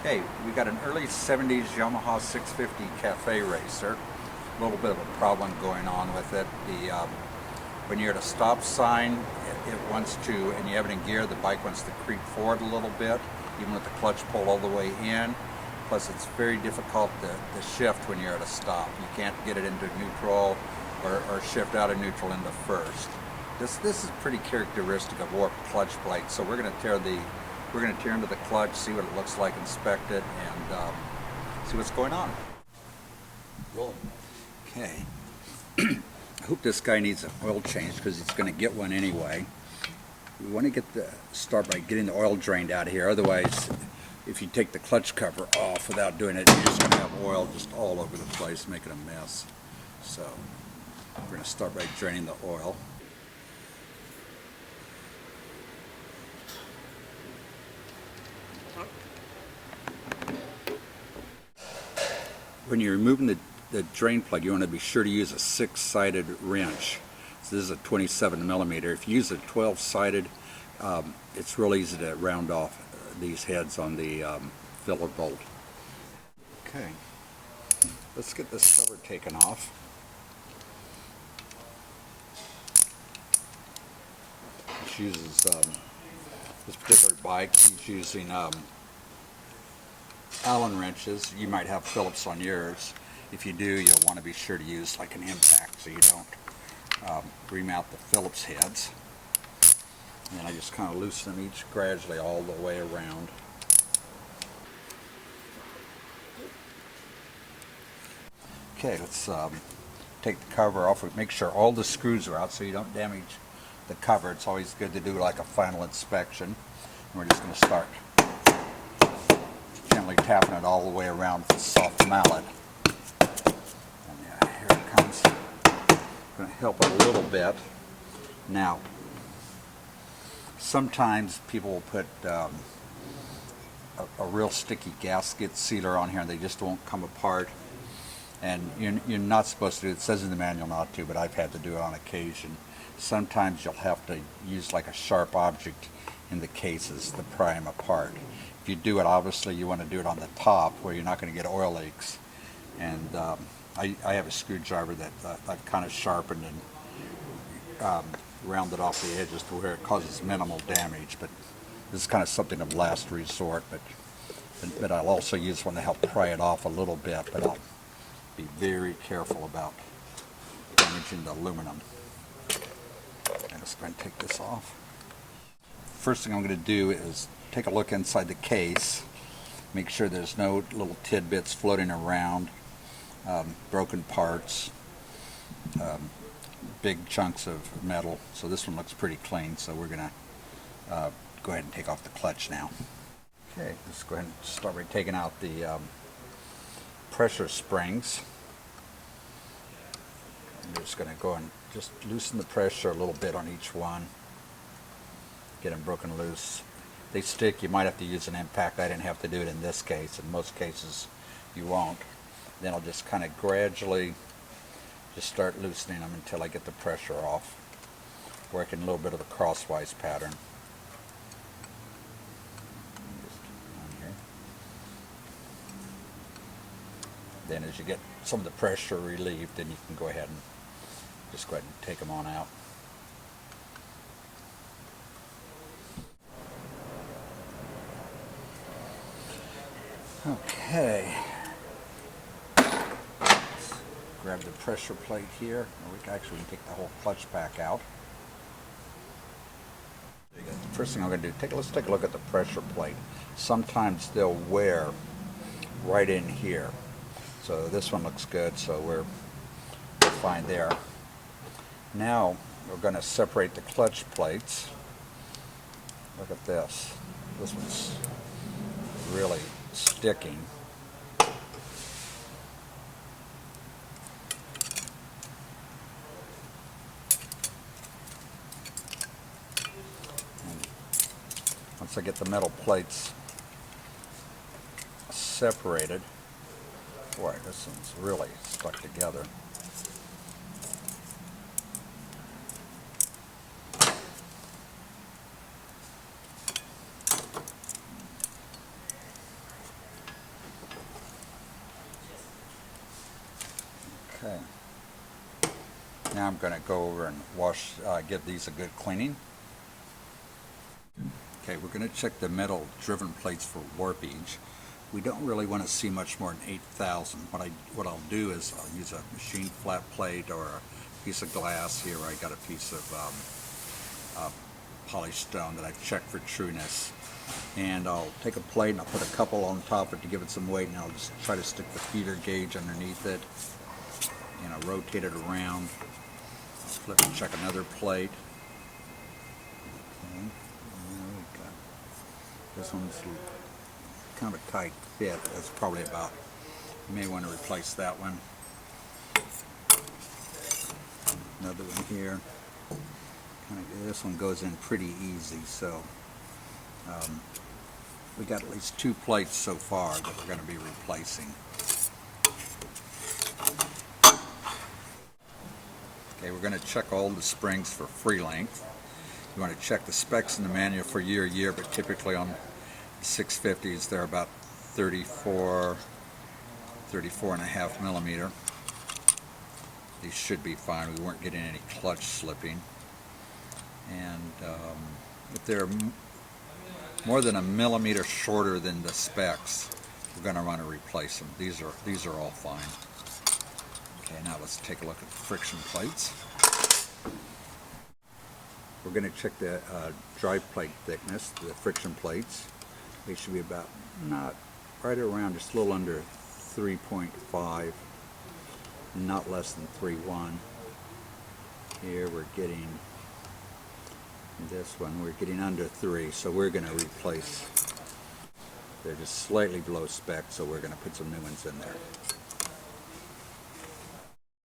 Okay, we got an early 70s Yamaha 650 cafe racer. A little bit of a problem going on with it. When you're at a stop sign, it wants to, and you have it in gear, the bike wants to creep forward a little bit, even with the clutch pulled all the way in. Plus it's very difficult to shift when you're at a stop. You can't get it into neutral or shift out of neutral into first. This is pretty characteristic of warped clutch plates, so we're going to tear into the clutch, see what it looks like, inspect it, and see what's going on. Roll. Okay. I hope this guy needs an oil change because he's going to get one anyway. We want to start by getting the oil drained out of here. Otherwise, if you take the clutch cover off without doing it, you're just going to have oil just all over the place, making a mess. So we're going to start by draining the oil. When you're removing the drain plug, you want to be sure to use a 6-sided wrench. So this is a 27 millimeter. If you use a 12-sided, it's real easy to round off these heads on the filler bolt. Okay, let's get this cover taken off. This uses this particular bike. He's using Allen wrenches. You might have Phillips on yours. If you do, you'll want to be sure to use like an impact so you don't remount the Phillips heads. And then I just kind of loosen them each gradually all the way around. Okay, let's take the cover off. Make sure all the screws are out so you don't damage the cover. It's always good to do like a final inspection. And we're just going to start gently tapping it all the way around with a soft mallet. And yeah, here it comes. I'm going to help it a little bit. Now, sometimes people will put a real sticky gasket sealer on here and they just won't come apart. And you're not supposed to do it. It says in the manual not to, but I've had to do it on occasion. Sometimes you'll have to use like a sharp object in the cases to pry them apart. If you do it, obviously you want to do it on the top where you're not going to get oil leaks. And I have a screwdriver that I've kind of sharpened and rounded off the edges to where it causes minimal damage. But this is kind of something of last resort. But I'll also use one to help pry it off a little bit. But I'll be very careful about damaging the aluminum. I'm just going to take this off. First thing I'm going to do is take a look inside the case, make sure there's no little tidbits floating around, broken parts, big chunks of metal. So this one looks pretty clean, so we're going to go ahead and take off the clutch now. Okay, let's go ahead and start by taking out the pressure springs. I'm just going to go and just loosen the pressure a little bit on each one, get them broken loose. They stick, you might have to use an impact. I didn't have to do it in this case. In most cases you won't. Then I'll just kind of gradually just start loosening them until I get the pressure off, working a little bit of the crosswise pattern. Just on here. Then as you get some of the pressure relieved, then you can go ahead and just go ahead and take them on out. Okay, let's grab the pressure plate here. We can actually take the whole clutch pack out. The first thing I'm going to do, let's take a look at the pressure plate. Sometimes they'll wear right in here. So this one looks good, so we're fine there. Now we're going to separate the clutch plates. Look at this. This one's really sticking. And once I get the metal plates separated, boy, this one's really stuck together. Okay. Now I'm going to go over and give these a good cleaning. Okay, we're going to check the metal driven plates for warpage. We don't really want to see much more than 8,000. What I'll do is I'll use a machine flat plate or a piece of glass. Here I got a piece of polished stone that I've checked for trueness. And I'll take a plate and I'll put a couple on top of it to give it some weight, and I'll just try to stick the feeder gauge underneath it. You know, rotate it around. Flip and check another plate. Okay. This one's kind of a tight fit. That's probably about, you may want to replace that one. Another one here. This one goes in pretty easy, so we got at least 2 plates so far that we're going to be replacing. Okay, we're going to check all the springs for free length. You want to check the specs in the manual for year, but typically on 650s they're about 34.5 millimeter. These should be fine. We weren't getting any clutch slipping. And if they're more than a millimeter shorter than the specs, we're going to want to replace them. These are all fine. Okay, now let's take a look at the friction plates. We're going to check the drive plate thickness, the friction plates. They should be about, not right around, just a little under 3.5, not less than 3.1. Here we're getting, this one, we're getting under 3, so we're going to replace. They're just slightly below spec, so we're going to put some new ones in there.